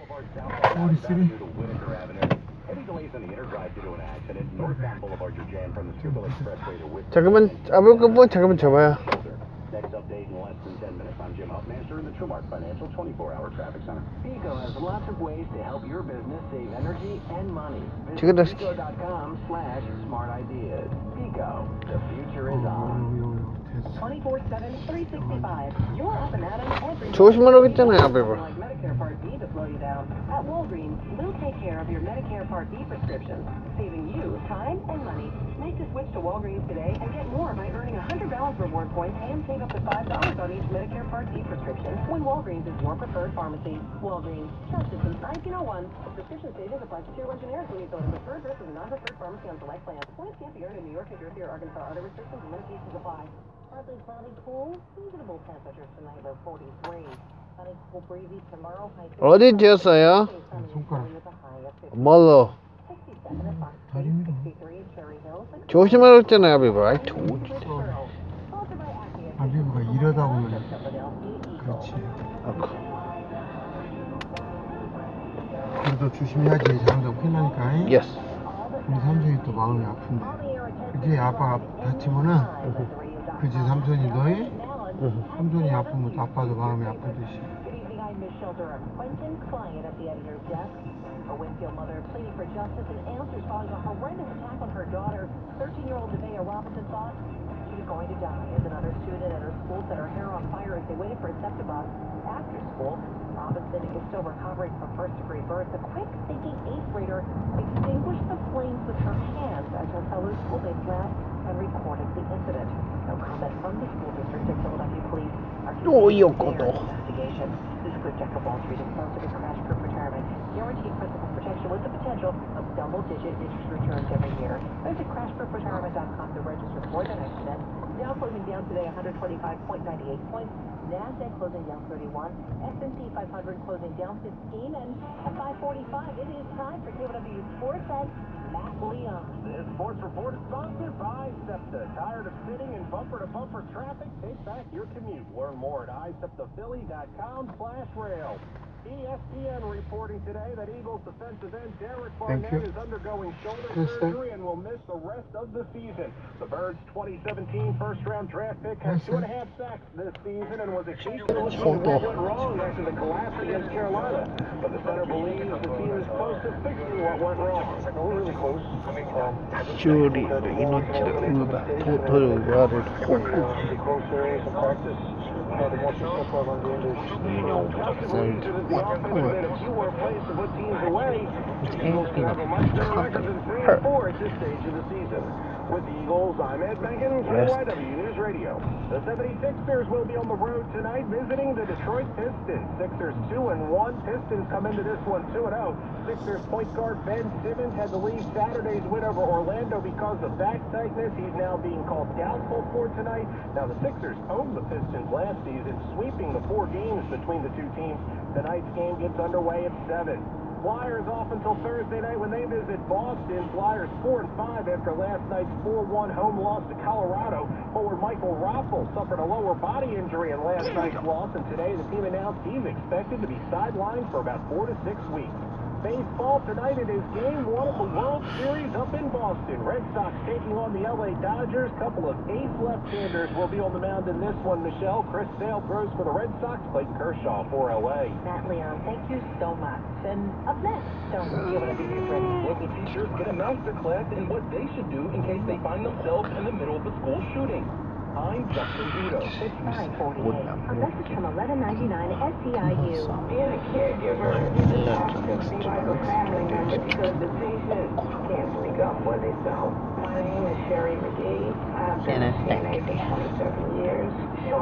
Boulevard southbound due to Whitaker Avenue. Heavy delays on the inner drive due to an accident. Northbound Boulevard, you're jammed from the Schuylkill Expressway to Whitaker. 잠깐만, 잠깐만 잡아요. Next update in less than 10 minutes. I'm Jim Huffmaster in the TrueMark Financial 24-hour traffic center. PECO has lots of ways to help your business save energy and money. Visit PECO.com/smartideas. PECO, the future is on. 24/7, 365. You're up and at 'em every day. 조심하라고 했잖아요, 아베바. Like Medicare Part B to slow you down. At Walgreens, we'll take care of your Medicare Part B prescriptions, saving you time and money. Make the switch to Walgreens today and get more by earning $100 reward points and save up to $5 on each Medicare Part B prescription when Walgreens is your preferred pharmacy. Walgreens, trusted since 1901. The prescription savings applies to tier 1 generics when you go to preferred versus non-preferred pharmacy on select plans. Points can't be earned in New York, New Jersey, or Arkansas. Other restrictions and limitations apply. Partly cloudy, cool, seasonable temperatures tonight are 43. Sunny, cool, breezy tomorrow. 어디 지었어요? 뭘로? 조심하라고 했잖아요, 아베바. 아이, 아베바가 이러다 보면 그렇지. 그래도 조심해야지. 잘못하면 큰일 나니까. 예스. 우리 삼촌이 또 마음이 아픈데. 그지? 아빠가 다치면은 그지 삼촌이 너희? 삼촌이 아프면 아빠도 마음이 아프듯이. A Winfield mother pleading for justice and answers following a horrendous attack on her daughter. 13-year-old Devea Robinson thought she was going to die as another student at her school set her hair on fire as they waited for a septibus. After school, Robinson is still recovering from first-degree burns. A quick-thinking 8th grader extinguished the flames with her hands as her fellow schoolmates laughed and recorded the incident. No comment from the school district or Philadelphia police are continuing their investigation. This group Decker Wall Street is sponsored a crash-proof retirement. Guaranteed principal protection with the potential of double-digit interest returns every year. Visit crashproofretirement.com to register for the next event. Dow closing down today 125.98 points. NASDAQ closing down 31. S&P 500 closing down 15. And at 5:45, it is time for KW Sports at Matt Leon. This sports report is sponsored by SEPTA. Tired of sitting in bumper-to-bumper traffic? Take back your commute. Learn more at iseptaphilly.com/rail. ESPN reporting today that Eagles defensive end Derek Barnett is undergoing shoulder surgery and will miss the rest of the season. The Birds' 2017 first-round draft pick has 2.5 sacks this season and was exceptional. What went wrong after the collapse against Carolina? But the center believes the team is close to fixing what went wrong. We're really close. 쭈리 이노치를 의바 도토를 With the Eagles, I'm Ed Megan, KYW News Radio. The 76ers will be on the road tonight visiting the Detroit Pistons. Sixers 2-1. Pistons come into this one 2-0. Sixers point guard Ben Simmons had to leave Saturday's win over Orlando because of back tightness. He's now being called doubtful for tonight. Now the Sixers owned the Pistons last season, sweeping the 4 games between the two teams. Tonight's game gets underway at 7. Flyers off until Thursday night when they visit Boston. Flyers 4-5 after last night's 4-1 home loss to Colorado. Forward Michael Raffel suffered a lower body injury in last night's loss, and today the team announced he's expected to be sidelined for about 4 to 6 weeks. Baseball tonight, it is Game 1 of the World Series up in Boston. Red Sox taking on the LA Dodgers. Couple of ace left-handers will be on the mound in this one, Michelle. Chris Sale throws for the Red Sox. Clayton Kershaw for LA. Matt Leon, thank you so much. And up next, don't forget what teachers ready. Local teachers get a master class in what they should do in case they find themselves in the middle of a school shooting. I'm Justin Vito. It's 9:48. A message from 1199 SEIU. Being a caregiver is a task that seems like a family member because the patient can't speak up for themselves. My name is Sherry McGee. I've been a CNA for 27 years.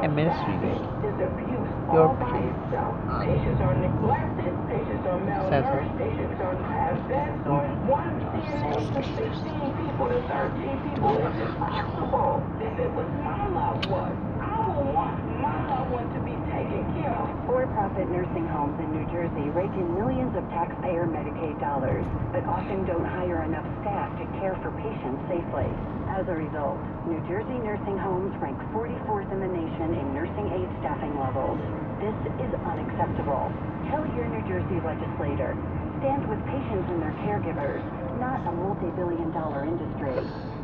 Administrative. Is abuse all by itself. Patients are neglected. Patients are malnourished. Patients don't have beds. So one CNA to 16 people to 13 people is impossible. If it was my loved one, I would want my loved one to be taken care of. For-profit nursing homes in New Jersey rake in millions of taxpayer Medicaid dollars, but often don't hire enough staff to care for patients safely. As a result, New Jersey nursing homes rank 44th in the nation in nursing aid staffing levels. This is unacceptable. Tell your New Jersey legislator. Stand with patients and their caregivers, not a multi-billion-dollar industry.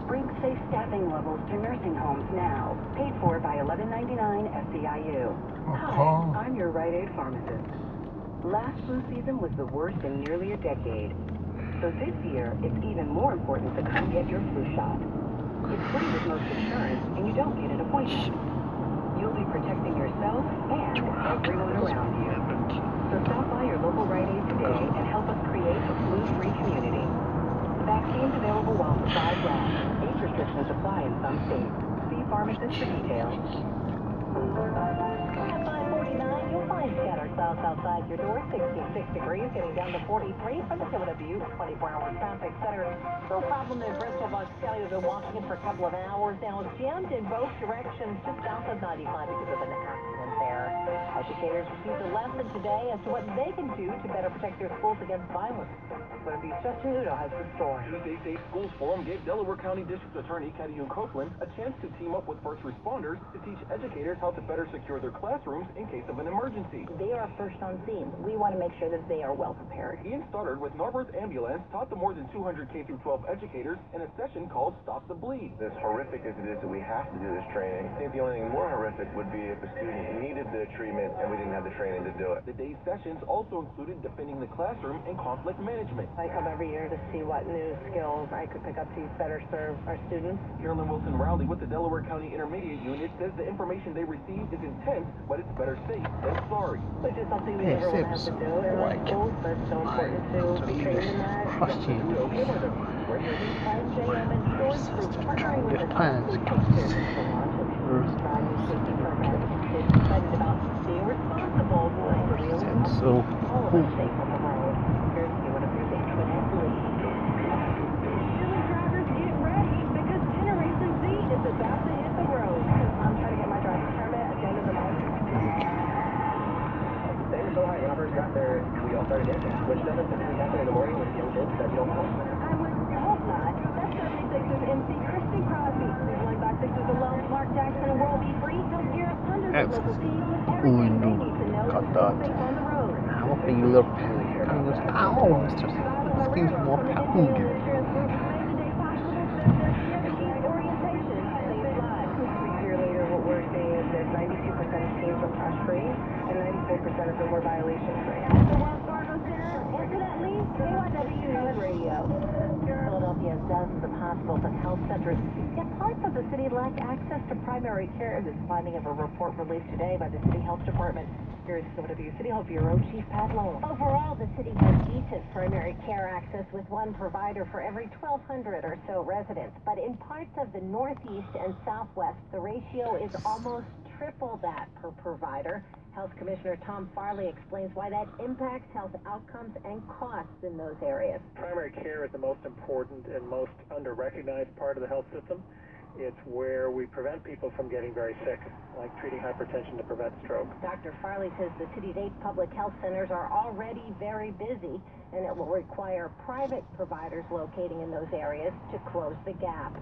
Bring safe staffing levels to nursing homes now. Paid for by 1199 SEIU. Hi, I'm your Rite Aid pharmacist. Last flu season was the worst in nearly a decade. So this year, it's even more important to come get your flu shot. It's free with most insurance, and you don't get an appointment. You'll be protecting yourself and everyone around you. So stop by your local Rite Aid today and help us create a flu-free community. Vaccines available while supplies last. Age restrictions apply in some states. See pharmacist for details. At 549, you'll find scattered clouds outside your door. 66 degrees, getting down to 43 from the KYW 24-hour traffic center. No problem in Bristol, Bucks County. We've been watching it for a couple of hours now. It's jammed in both directions just south of 95 because of an accident there. Educators received a lesson today as to what they can do to better protect their schools against violence. But Justin Udo has the story. Tuesday's State Schools Forum gave Delaware County District Attorney Cadiune Copeland a chance to team up with first responders to teach educators how to better secure their classrooms in case of an emergency. They are first on scene. We want to make sure that they are well prepared. Ian Stoddard with Norworth Ambulance taught the more than 200 K-12 educators in a session called Stop the Bleed. As horrific as it is that we have to do this training, I think the only thing more horrific would be if a student needed the treatment and we didn't have the training to do it. The day's sessions also included defending the classroom and conflict management. I come every year to see what new skills I could pick up to better serve our students. Carolyn Wilson Rowley with the Delaware County Intermediate Unit says the information they received is intense, but it's better safe than sorry. Which is something we everyone has to do in our schools, but it's so important to be trained in that. JM Insurance Group partnering with the Safety Program is excited about being responsible for real all of us safe on the road. Here's one of your things with Leslie. Silly drivers, get ready because Generation Z is about to hit the road. I'm trying to get my driver's permit at the end of the month. So high, robbers got their, we all started dancing, which doesn't typically happen in the morning with young kids that you don't know. I would hope not. That's 76's MC Christy Crosby. Going by sixes alone, Mark Jackson and World Be Free help gear up hundreds of local teams with everything they need to know to stay safe on the road. How big little pen? Ow, Mr. This thing's more pound. Insurance Group made today possible through their Cherokee orientation. Save lives. A year later, what we're seeing is that 92% of teams are crash-free and 94% of them were violation-free. At the Wells Fargo Center, incidentally, KYW News Radio. Philadelphia has dozens of hospitals and health centers, yet parts of the city lack access to primary care. This finding of a report released today by the City Health Department. Here's KYW City Health Bureau Chief Pat Lowell. Overall, the city has decent primary care access with one provider for every 1,200 or so residents. But in parts of the Northeast and Southwest, the ratio is almost triple that per provider. Health Commissioner Tom Farley explains why that impacts health outcomes and costs in those areas. Primary care is the most important and most under-recognized part of the health system. It's where we prevent people from getting very sick, like treating hypertension to prevent stroke. Dr. Farley says the city's 8 public health centers are already very busy, and it will require private providers locating in those areas to close the gap.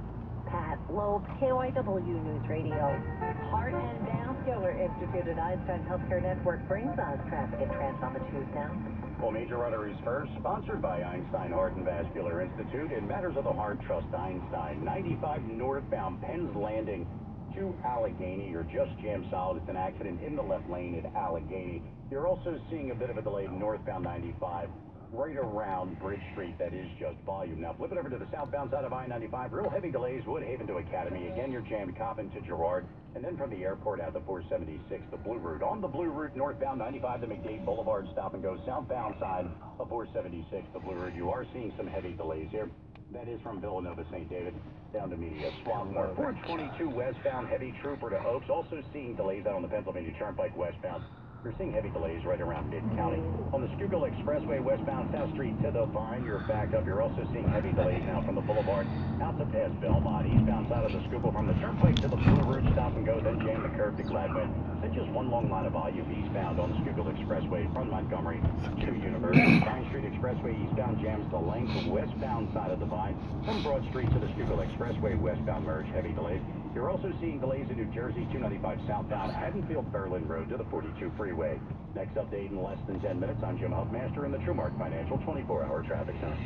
Pat Loeb, KYW News Radio. Heart and Vascular Institute at Einstein Healthcare Network brings us traffic and trends on the tube now. Well, Major Arteries First, sponsored by Einstein Heart and Vascular Institute. In matters of the heart, trust Einstein. 95 northbound, Penn's Landing to Allegheny. You're just jammed solid. It's an accident in the left lane at Allegheny. You're also seeing a bit of a delay northbound 95. Right around Bridge Street, that is just volume. Now flip it over to the southbound side of I-95. Real heavy delays, Woodhaven to Academy. Again, you're jammed Coppin to Girard. And then from the airport out to 476, the Blue Route. On the Blue Route, northbound 95 to McDade Boulevard, stop and go. Southbound side of 476, the Blue Route. You are seeing some heavy delays here. That is from Villanova St. David down to Media Swanmore. 422 westbound, heavy Trooper to Oaks. Also seeing delays out on the Pennsylvania Turnpike westbound. You're seeing heavy delays right around Mid-County. On the Schuylkill Expressway westbound South Street to the Vine, you're backed up. You're also seeing heavy delays now from the Boulevard out to past Belmont. Eastbound side of the Schuylkill from the Turnpike to the Blue Ridge, stop and go, then jam the curve to Gladwin. Then just one long line of volume eastbound on the Schuylkill Expressway from Montgomery to University. Vine Street Expressway eastbound jams the length westbound side of the Vine. From Broad Street to the Schuylkill Expressway westbound merge, heavy delays. You're also seeing delays in New Jersey, 295 southbound Haddonfield Berlin Road to the 42 freeway. Next update in less than 10 minutes. I'm Jim Huffmaster in the TrueMark Financial 24-hour traffic center.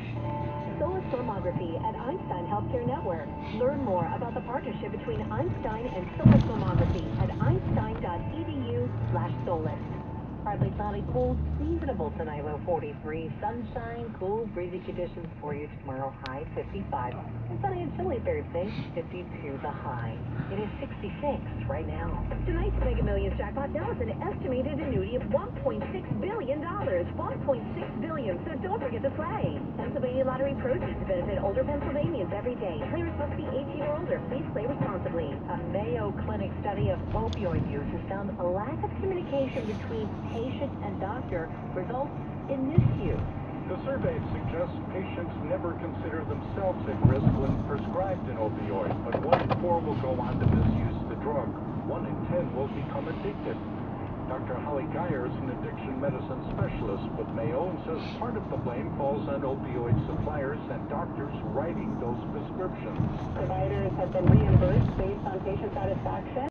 Solis Mammography at Einstein Healthcare Network. Learn more about the partnership between Einstein and Solis Mammography at einstein.edu/Solis. Partly cloudy, cool, seasonable tonight, low 43. Sunshine, cool, breezy conditions for you tomorrow, high 55. And sunny and chilly Thursday, 52 the high. It is 66 right now. Tonight's Mega Millions jackpot now is an estimated annuity of $1.6 billion. $1.6 billion, so don't forget to play. Pennsylvania Lottery proceeds benefit older Pennsylvanians every day. Players must be 18 or older. Please play responsibly. A Mayo Clinic study of opioid use has found a lack of communication between patient and doctor results in misuse. The survey suggests patients never consider themselves at risk when prescribed an opioid, but 1 in 4 will go on to misuse the drug. 1 in 10 will become addicted. Dr. Holly Geyer is an addiction medicine specialist with Mayo and says part of the blame falls on opioid suppliers and doctors writing those prescriptions. Providers have been reimbursed based on patient satisfaction.